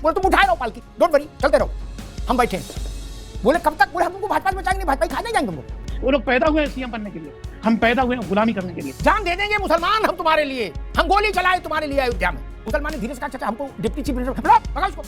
बोले तुम उठाए रहो पालकी, डोंट वरी, चलते रहो, हम बैठे हैं। बोले कब तक? बोले हम तुमको भाजपा में बचाएंगे, भाजपा ही खा नहीं जाएंगे तुमको। वो लोग पैदा हुए हैं सीएम बनने के लिए, हम पैदा हुए हैं गुलामी करने के लिए। जान दे देंगे मुसलमान हम तुम्हारे लिए, हम गोली चलाए तुम्हारे लिए अयोध्या में। मुसलमान ने धीरे से कहा चाचा हमको डिप्टी चीफ मिनिस्टर भगा उसको,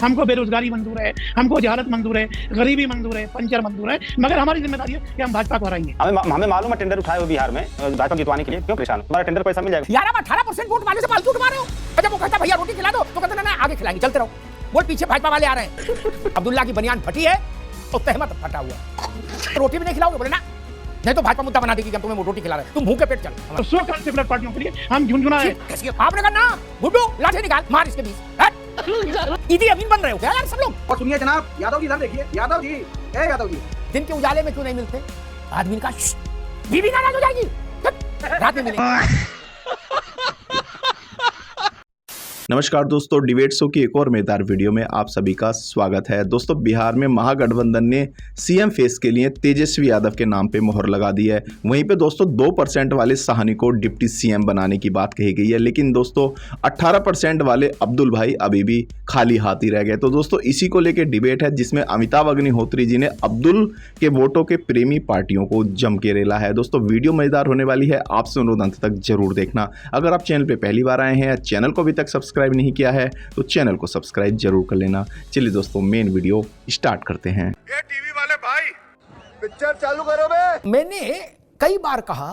हमको बेरोजगारी मंजूर है, हमको जहालत मंजूर है, गरीबी मंजूर है, पंचर मंजूर है, मगर हमारी जिम्मेदारी है कि हम भाजपा को हराएंगे। हमें मालूम है टेंडर उठाए हुए बिहार में भाजपा जितवाने के लिए, क्यों परेशान? हमारा टेंडर पैसा मिल जाएगा। यार 18% वोट वाले से फालतू उठवा रहे हो। जब वो कहता भैया रोटी खिला दो तो कहते ना आगे खिलाएंगे, चलते रहो। बोल पीछे भाजपा वाले आ रहे हैं। अब्दुल्ला की बनियान फटी है और तहमत फटा हुआ है। रोटी भी नहीं खिलाओगे? बोले ना नहीं तो भाजपा मुद्दा बना देगी कि हम तुम्हें रोटी खिला रहे हैं, तुम भूखे पेट चल। सो सेकुलर पार्टियों के लिए हम झुंझुना है। आपने कहा ना गुड्डू लाठी निकाल मार इसके बीच। ईदी अमीन बन रहे हो क्या यार सब लोग? और सुनिए जनाब, यादव जी इधर देखिए, यादव जी, ए यादव जी, दिन के उजाले में क्यों नहीं मिलते? आदमी का बीवी नाराज हो जाएगी, रात में मिलेंगे। नमस्कार दोस्तों, डिबेट शो की एक और मजेदार वीडियो में आप सभी का स्वागत है। दोस्तों, बिहार में महागठबंधन ने सीएम फेस के लिए तेजस्वी यादव के नाम पे मोहर लगा दी है। वहीं पे दोस्तों 2% वाले साहनी को डिप्टी सीएम बनाने की बात कही गई है, लेकिन दोस्तों 18% वाले अब्दुल भाई अभी भी खाली हाथ ही रह गए। तो दोस्तों इसी को लेकर डिबेट है, जिसमें अमिताभ अग्निहोत्री जी ने अब्दुल के वोटों के प्रेमी पार्टियों को जम के रेला है। दोस्तों वीडियो मजेदार होने वाली है, आपसे अनुरोध अंत तक जरूर देखना। अगर आप चैनल पर पहली बार आए हैं, चैनल को अभी तक सब्सक्राइब नहीं किया है तो चैनल को सब्सक्राइब जरूर कर लेना। चलिए दोस्तों मेन वीडियो स्टार्ट करते हैं। ये टीवी वाले भाई पिक्चर चालू करो बे। मैंने कई बार कहा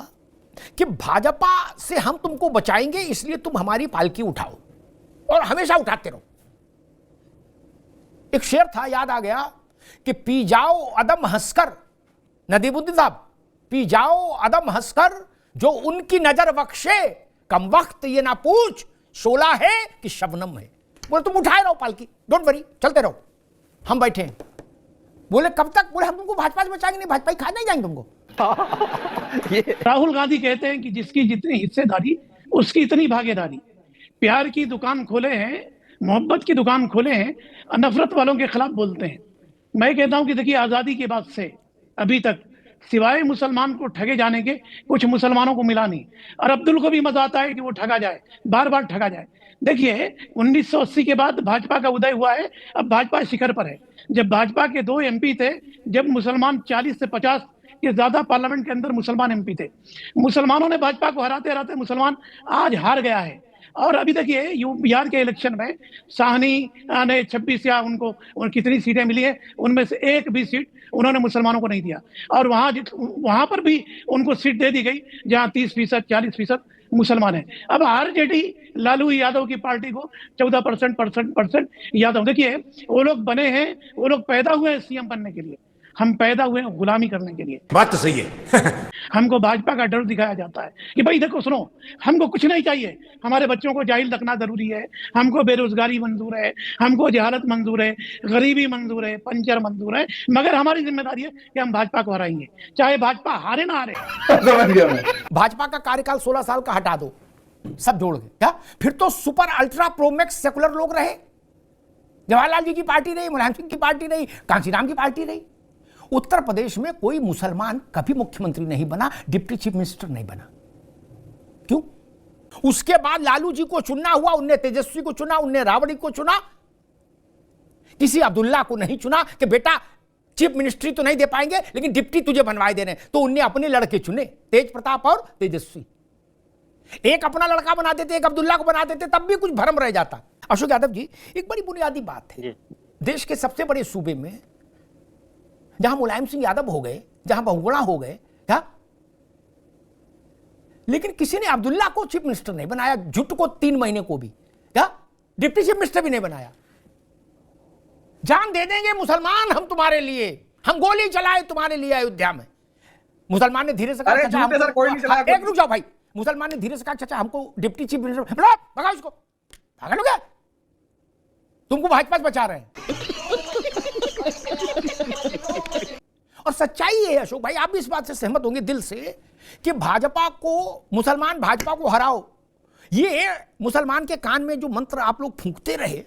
कि भाजपा से हम तुमको बचाएंगे, इसलिए तुम हमारी पालकी उठाओ और हमेशा उठाते रहो। एक शेर था, याद आ गया कि पी जाओ अदम हंसकर, नदीमुद्दीन साहब, पी जाओ अदम हंसकर, जो उनकी नजर बख्शे, कम वक्त ये ना पूछ शोला है कि शबनम है। बोले तुम उठाए रहो पालकी, डोंट वरी, चलते रहो, हम बैठे हैं। बोले कब तक? बोले हम तुमको भाजपा से बचाएंगे, नहीं भाजपा ही खा नहीं जाएंगे तुमको। राहुल गांधी कहते हैं कि जिसकी जितनी हिस्सेदारी उसकी इतनी भागीदारी। प्यार की दुकान खोले हैं, मोहब्बत की दुकान खोले हैं, नफरत वालों के खिलाफ बोलते हैं। मैं कहता हूं कि देखिए, आजादी के बाद से अभी तक सिवाय मुसलमान को ठगे जाने के कुछ मुसलमानों को मिला नहीं, और अब्दुल को भी मजा आता है कि वो ठगा जाए, बार बार ठगा जाए। देखिए 1980 के बाद भाजपा का उदय हुआ है, अब भाजपा शिखर पर है। जब भाजपा के 2 एमपी थे, जब मुसलमान 40 से 50 के ज्यादा पार्लियामेंट के अंदर मुसलमान एमपी थे, मुसलमानों ने भाजपा को हराते हराते मुसलमान आज हार गया है। और अभी देखिए बिहार के इलेक्शन में साहनी ने 26 या उनको कितनी सीटें मिली है, उनमें से एक भी सीट उन्होंने मुसलमानों को नहीं दिया, और वहां पर भी उनको सीट दे दी गई जहां 30%, 40% मुसलमान है। अब आरजेडी लालू यादव की पार्टी को 14% यादव। देखिए वो लोग बने हैं, वो लोग पैदा हुए हैं सीएम बनने के लिए, हम पैदा हुए हैं गुलामी करने के लिए। बात तो सही है। हमको भाजपा का डर दिखाया जाता है कि भाई देखो सुनो, हमको कुछ नहीं चाहिए, हमारे बच्चों को जाहिल रखना जरूरी है, हमको बेरोजगारी मंजूर है, हमको जहालत मंजूर है, गरीबी मंजूर है, पंचर मंजूर है, मगर हमारी जिम्मेदारी है कि हम भाजपा को हराएंगे, चाहे भाजपा हारे ना हारे। भाजपा का कार्यकाल 16 साल का हटा दो, सब जोड़ के क्या? फिर तो सुपर अल्ट्रा प्रोमैक्स सेकुलर लोग रहे। जवाहरलाल जी की पार्टी रही, मुलायम सिंह की पार्टी रही, कांशीराम की पार्टी रही। उत्तर प्रदेश में कोई मुसलमान कभी मुख्यमंत्री नहीं बना, डिप्टी चीफ मिनिस्टर नहीं बना। क्यों? उसके बाद लालू जी को चुनना हुआ, उनने तेजस्वी को चुना, उनने राबड़ी को चुना, किसी अब्दुल्ला को नहीं चुना कि बेटा चीफ मिनिस्ट्री तो नहीं दे पाएंगे लेकिन डिप्टी तुझे बनवाए दे रहे हैं। तो उनने अपने लड़के चुने, तेज प्रताप और तेजस्वी। एक अपना लड़का बना देते, एक अब्दुल्ला को बना देते, तब भी कुछ भरम रह जाता। अशोक यादव जी, एक बड़ी बुनियादी बात है, देश के सबसे बड़े सूबे में जहां मुलायम सिंह यादव हो गए, जहां बहुगुणा हो गए, क्या? लेकिन किसी ने अब्दुल्ला को चीफ मिनिस्टर नहीं बनाया, झुट को 3 महीने को भी, क्या? डिप्टी चीफ मिनिस्टर भी नहीं बनाया। जान दे देंगे मुसलमान हम तुम्हारे लिए, हम गोली चलाए तुम्हारे लिए अयोध्या में। मुसलमान ने धीरे से कहा चाचा कोई नहीं चलाया। एक रुक जाओ भाई, मुसलमान ने धीरे से कहा चाचा हमको डिप्टी चीफ मिनिस्टर भगा उसको, भागा लोगे, तुमको भाजपा से बचा रहे हैं। और सच्चाई है अशोक भाई, आप भी इस बात से सहमत होंगे दिल से कि भाजपा को, मुसलमान भाजपा को हराओ, ये मुसलमान के कान में जो मंत्र आप लोग फूंकते रहे,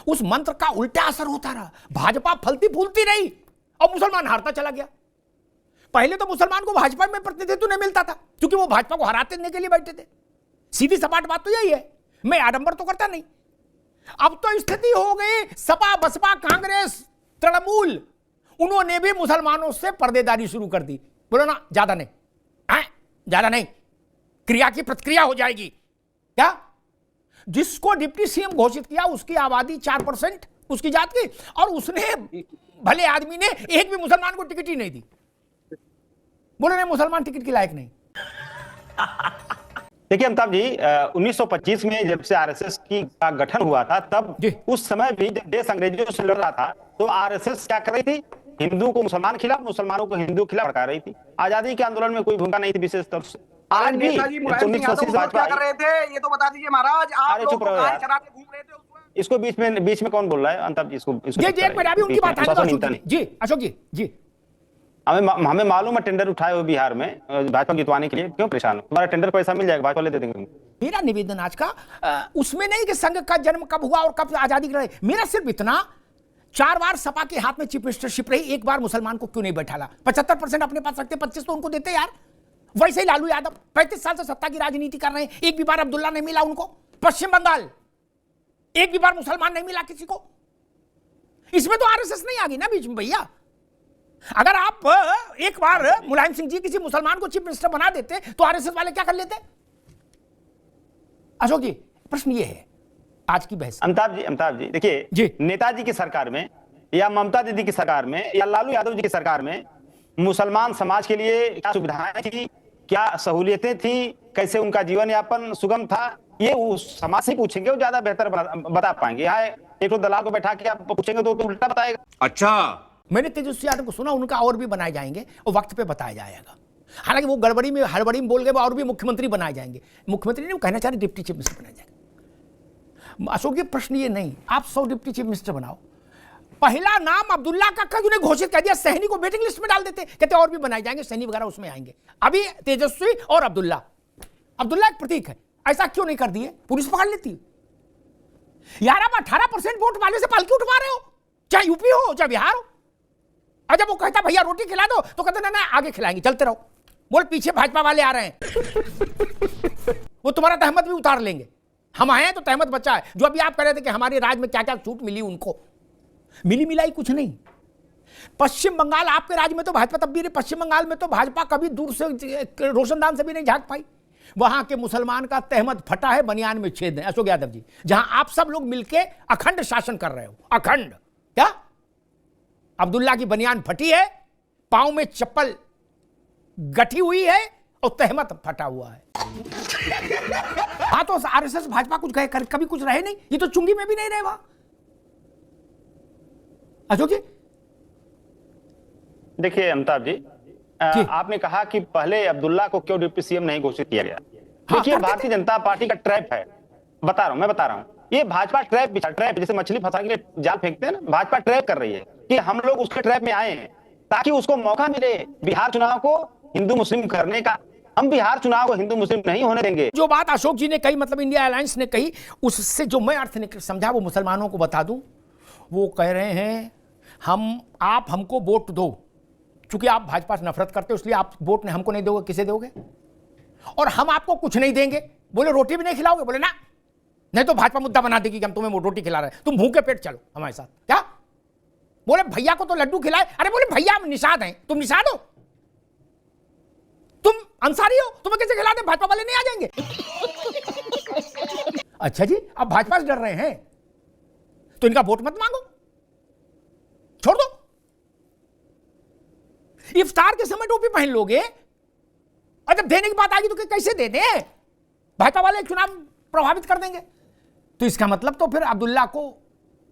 उस मंत्र का उल्टा असर होता रहा। भाजपा फलती फूलती रही और मुसलमान हारता चला गया। पहले तो मुसलमान को भाजपा में प्रतिनिधित्व नहीं मिलता था क्योंकि वो भाजपा को हराते के लिए बैठे थे। सीधी सपाट बात तो यही है, मैं आडंबर तो करता नहीं। अब तो स्थिति हो गई सपा बसपा कांग्रेस तृणमूल, उन्होंने भी मुसलमानों से पर्देदारी शुरू कर दी। बोलो ना ज्यादा नहीं, ज्यादा नहीं, क्रिया की प्रतिक्रिया हो जाएगी। क्या जिसको डिप्टी सीएम घोषित किया उसकी आबादी 4% उसकी जात की, और उसने भले आदमी ने एक भी मुसलमान को टिकट ही नहीं दी। बोले नहीं मुसलमान टिकट के लायक नहीं। देखिए अमिताभ जी, 1925 में जब से आरएसएस का गठन हुआ था, तब उस समय भी जब देश अंग्रेजों से लड़ रहा था तो आरएसएस क्या कर रही थी? हिंदू को मुसलमान खिलाफ, मुसलमानों को हिंदू खिलाफ भड़का रही थी। आजादी के आंदोलन में कोई भूमिका नहीं थी विशेष तौर से। आज भी मुलायम सिंह यादव क्या कर रहे थे ये तो बता दीजिए महाराज। आप लोग कहां चराते घूम रहे थे उस वक्त? इसको बीच में कौन बोल रहा है अमिताभ जी? इसको जी एक मिनट अभी उनकी बात है जी अशोक जी। हमें मालूम है टेंडर उठाए हुए बिहार में भाजपा जितवाने के लिए, क्यों परेशान हो? तुम्हारा टेंडर पैसा मिल जाएगा, भाजपा ले दे देंगे। मेरा निवेदन आज का उसमें नहीं कि संघ का जन्म कब हुआ और कब आजादी रहे, मेरा सिर्फ इतना 4 बार सपा के हाथ में चीफ मिनिस्टरशिप रही, एक बार मुसलमान को क्यों नहीं बैठाला? 75% अपने पास रखते, 25 तो उनको देते यार। वैसे ही लालू यादव 35 साल से सत्ता की राजनीति कर रहे हैं, एक भी बार अब्दुल्ला नहीं मिला उनको। पश्चिम बंगाल एक भी बार मुसलमान नहीं मिला किसी को। इसमें तो आरएसएस नहीं आ गई ना बीच में भैया। अगर आप एक बार मुलायम सिंह जी किसी मुसलमान को चीफ मिनिस्टर बना देते तो आरएसएस वाले क्या कर लेते? अशोक जी प्रश्न ये है आज की बहस। अमिताभ जी देखिए, नेताजी की सरकार में या ममता दीदी की सरकार में या लालू यादव जी की सरकार में मुसलमान समाज के लिए क्या सुविधाएं थी, क्या सहूलियतें थी, कैसे उनका जीवन यापन सुगम था, ये उस समाज से पूछेंगे, वो ज्यादा बेहतर बता पाएंगे। यहाँ एक दलाल को बैठा के आप पूछेंगे तो उल्टा बताएगा। अच्छा, मैंने तेजस्वी यादव को सुना, उनका और भी बनाए जाएंगे और वक्त पे बताया जाएगा। हालांकि वो गड़बड़ी में हड़बड़ी में बोल गए, और भी मुख्यमंत्री बनाए जाएंगे। मुख्यमंत्री नहीं, वो कहना चाह रहे डिप्टी चीफ मिनिस्टर बनाया जाएगा। अशोक जी प्रश्न ये नहीं, आप 100 डिप्टी चीफ मिनिस्टर बनाओ, पहला नाम अब्दुल्ला का क्यों नहीं घोषित कर दिया? सहनी को वेटिंग लिस्ट में डाल देते, कहते और भी बनाए जाएंगे, सहनी वगैरह उसमें आएंगे। अभी तेजस्वी और अब्दुल्ला एक प्रतीक है, ऐसा क्यों नहीं कर दिए? पुलिस पकड़ लेती यार। आप 18% वोट वाले से पालकी उठवा रहे हो, चाहे यूपी हो चाहे बिहार हो। और जब वो कहता भैया रोटी खिला दो तो कहते ना आगे खिलाएंगे, चलते रहो। बोल पीछे भाजपा वाले आ रहे हैं, वो तुम्हारा तहमत भी उतार लेंगे। हम आए तो तहमत बचा है। जो अभी आप कह रहे थे कि हमारे राज्य में क्या क्या छूट मिली, उनको मिली मिलाई कुछ नहीं। पश्चिम बंगाल आपके राज्य में तो भाजपा तब भी रही, पश्चिम बंगाल में तो भाजपा कभी दूर से रोशनदान से भी नहीं झांक पाई। वहां के मुसलमान का तहमत फटा है, बनियान में छेद है। अशोक यादव जी, जहां आप सब लोग मिलके अखंड शासन कर रहे हो, अखंड क्या? अब्दुल्ला की बनियान फटी है, पांव में चप्पल गठी हुई है और तहमत फटा हुआ है। हाँ तो आरएसएस भाजपा कुछ कहे कभी कुछ रहे नहीं, ये तो चुंगी में भी नहीं रहे वहां। अशोक जी देखिए अमिताभ जी, आपने कहा कि पहले अब्दुल्ला को क्यों डिप्टी सीएम नहीं घोषित किया गया। देखिए भारतीय जनता पार्टी का ट्रैप है, मैं बता रहा हूं, ये भाजपा ट्रैप जैसे मछली फंसा के लिए जाल फेंकते हैं ना, भाजपा ट्रैप कर रही है कि हम लोग उसके ट्रैप में आए हैं ताकि उसको मौका मिले बिहार चुनाव को हिंदू मुस्लिम करने का। हम बिहार चुनाव को हिंदू मुस्लिम नहीं होने देंगे। जो बात अशोक जी ने कही, मतलब इंडिया अलायंस ने कही, उससे जो मैं अर्थ ने समझा वो मुसलमानों को बता दूं। वो कह रहे हैं आप हमको वोट दो, चूंकि आप भाजपा से नफरत करते हो इसलिए आप वोट ने हमको नहीं दोगे, किसे दोगे? और हम आपको कुछ नहीं देंगे। बोले रोटी भी नहीं खिलाओगे? बोले ना, नहीं तो भाजपा मुद्दा बना देगी कि हम तुम्हें रोटी खिला रहे हैं, तुम भूखे पेट चलो हमारे साथ। क्या बोले? भैया को तो लड्डू खिलाए। अरे बोले भैया हम निषाद हैं, तुम निषाद हो, तुम अंसारी हो, तुम्हें कैसे खिला दे? भाजपा वाले नहीं आ जाएंगे? अच्छा जी, अब भाजपा से डर रहे हैं तो इनका वोट मत मांगो, छोड़ दो। इफ्तार के समय टोपी पहन लोगे और जब देने की बात आएगी तो कैसे दे दें? भाजपा वाले चुनाव प्रभावित कर देंगे। तो इसका मतलब तो फिर अब्दुल्ला को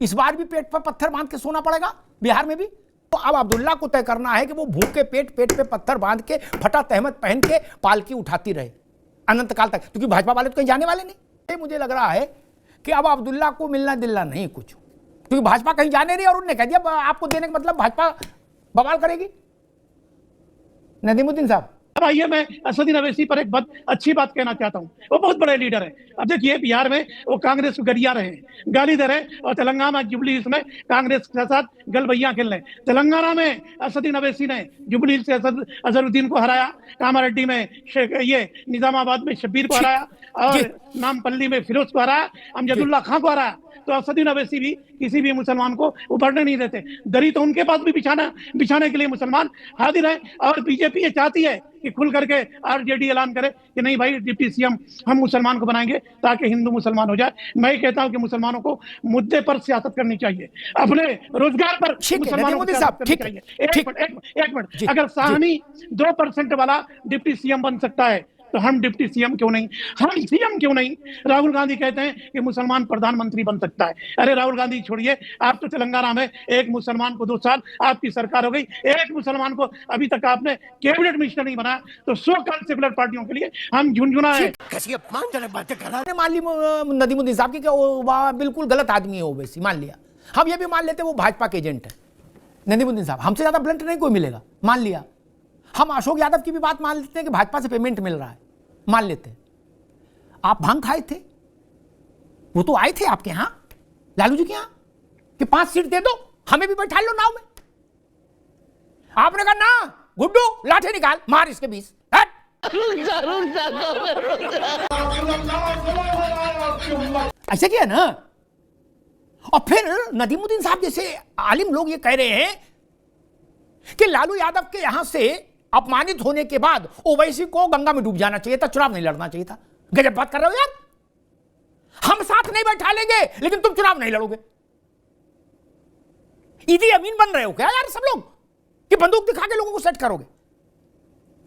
इस बार भी पेट पर पत्थर बांध के सोना पड़ेगा, बिहार में भी। तो अब अब्दुल्ला को तय करना है कि वो भूखे पेट पे पत्थर बांध के, फटा तहमत पहन के पालकी उठाती रहे अनंत काल तक, क्योंकि भाजपा वाले तो कहीं जाने वाले नहीं। ये मुझे लग रहा है कि अब अब्दुल्ला को मिलना दिलना नहीं कुछ, क्योंकि भाजपा कहीं जाने रही और उन्होंने कह दिया आपको देने का मतलब भाजपा बवाल करेगी। नदीमुद्दीन साहब, अब आइए मैं असदुद्दीन अवैसी पर एक बहुत अच्छी बात कहना चाहता हूं। वो बहुत बड़े लीडर है। अब देखिए बिहार में वो कांग्रेस को गरिया रहे हैं, गाली दे रहे हैं, और तेलंगाना जुबली हिल्स में कांग्रेस के साथ गलबैया खेल रहे हैं। तेलंगाना में असदुद्दीन अवैसी ने जुबली हिल्स से अजहरुद्दीन को हराया, कामारेड्डी में निजामाबाद में शब्बीर को हराया, और नामपल्ली में फिरोज को हराया, अमजदुल्ला खां को हराया। तो असदुद्दीन ओवैसी भी किसी भी मुसलमान को उभरने नहीं देते। दरी तो उनके पास भी बिछाने के लिए मुसलमान हाजिर है। और बीजेपी ये चाहती है कि खुल करके आरजेडी ऐलान करे कि नहीं भाई डिप्टी सीएम हम मुसलमान को बनाएंगे ताकि हिंदू मुसलमान हो जाए। मैं कहता हूं कि मुसलमानों को मुद्दे पर सियासत करनी चाहिए, अपने रोजगार पर मुसलमानों को सियासत करनी चाहिए। एक मिनट, अगर साहनी 2% वाला डिप्टी सीएम बन सकता है तो हम डिप्टी सीएम क्यों नहीं, हम सीएम क्यों नहीं? राहुल गांधी कहते हैं कि मुसलमान प्रधानमंत्री बन सकता है। अरे राहुल गांधी छोड़िए, आप तो तेलंगाना में एक मुसलमान को 2 साल आपकी सरकार हो गई, एक मुसलमान को अभी तक आपने कैबिनेट मिनिस्टर नहीं बनाया। तो सो कॉल्ड सेकुलर पार्टियों के लिए हम झुंझुना है। कैसी अपमानजनक बातें कर रहा है। मान ली नदीमुद्दीन साहब की बिल्कुल गलत आदमी है ओवैसी, मान लिया। हम ये भी मान लेते वो भाजपा के एजेंट है नदीमुद्दीन साहब, हमसे ज्यादा ब्लंट नहीं कोई मिलेगा, मान लिया। हम अशोक यादव की भी बात मान लेते हैं कि भाजपा से पेमेंट मिल रहा है, मान लेते हैं। आप भांग खाए थे, वो तो आए थे आपके यहां लालू जी के यहां कि 5 सीट दे दो, हमें भी बैठा लो नाव में। आपने कहा ना गुड्डू लाठी निकाल, मार इसके 20। ऐसे किया ना। और फिर नदीमुद्दीन साहब जैसे आलिम लोग ये कह रहे हैं कि लालू यादव के यहां से अपमानित होने के बाद ओवैसी को गंगा में डूब जाना चाहिए था, चुनाव नहीं लड़ना चाहिए था। गजब बात कर रहे हो यार। हम साथ नहीं बैठा लेंगे लेकिन तुम चुनाव नहीं लड़ोगे। ईदी अमीन बन रहे हो क्या यार सब लोग कि बंदूक दिखा के लोगों को सेट करोगे?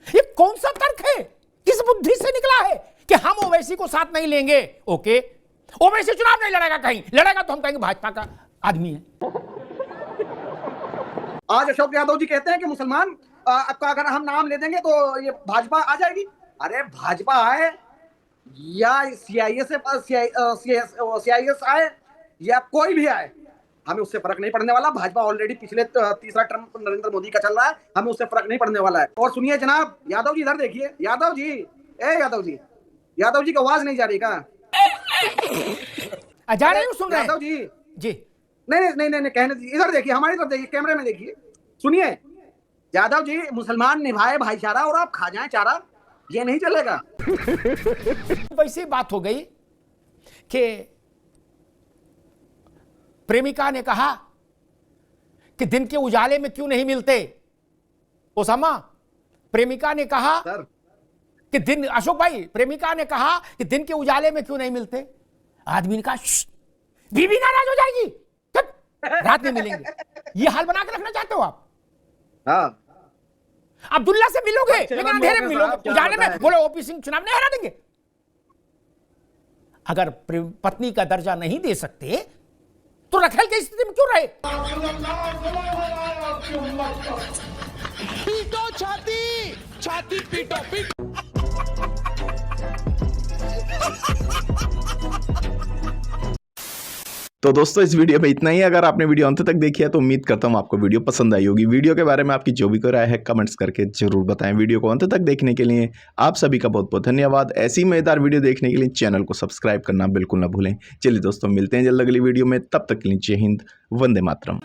ये कौन सा तर्क है, किस बुद्धि से निकला है कि हम ओवैसी को साथ नहीं लेंगे? ओके, ओवैसी चुनाव नहीं लड़ेगा, कहीं लड़ेगा तो हम कहेंगे भाजपा का आदमी है। आज अशोक यादव जी कहते हैं कि मुसलमान आपका अगर हम नाम ले देंगे तो ये भाजपा आ जाएगी। अरे भाजपा आए या CIS आए या कोई भी आए, हमें उससे फर्क नहीं पड़ने वाला। भाजपा ऑलरेडी पिछले 3रा टर्म नरेंद्र मोदी का चल रहा है, हमें उससे फर्क नहीं पड़ने वाला है। और सुनिए जनाब यादव जी, इधर देखिए यादव जी, यादव जी की आवाज नहीं जा रही क्या? जा रही हूं, सुन रहे हैं यादव जी। जी नहीं कहने दीजिए, इधर देखिए, हमारी तरफ देखिए, कैमरे में देखिए, सुनिए। यादव जी, मुसलमान निभाए भाईचारा और आप खा जाएं चारा, ये नहीं चलेगा। वैसी बात हो गई कि प्रेमिका ने कहा कि दिन के उजाले में क्यों नहीं मिलते। ओसामा, प्रेमिका ने कहा कि दिन, अशोक भाई, प्रेमिका ने कहा कि दिन के उजाले में क्यों नहीं मिलते। आदमी ने कहा बीवी नाराज हो जाएगी, रात में मिलेंगे। ये हाल बना के रखना चाहते हो आप? हाँ, अब्दुल्ला से मिलोगे लेकिन अंधेरे में मिलोगे, उजाले में बोले ओपी सिंह चुनाव नहीं हरा देंगे। अगर पत्नी का दर्जा नहीं दे सकते तो रखेल की स्थिति में क्यों रहे? पीटो छाती, छाती पीटो, पीटो। तो दोस्तों इस वीडियो में इतना ही। अगर आपने वीडियो अंत तक देखी है तो उम्मीद करता हूँ आपको वीडियो पसंद आई होगी। वीडियो के बारे में आपकी जो भी कोई राय है कमेंट्स करके जरूर बताएं। वीडियो को अंत तक देखने के लिए आप सभी का बहुत बहुत धन्यवाद। ऐसी मजेदार वीडियो देखने के लिए चैनल को सब्सक्राइब करना बिल्कुल ना भूलें। चलिए दोस्तों, मिलते हैं जल्द अगली वीडियो में, तब तक के लिए जय हिंद, वंदे मातरम।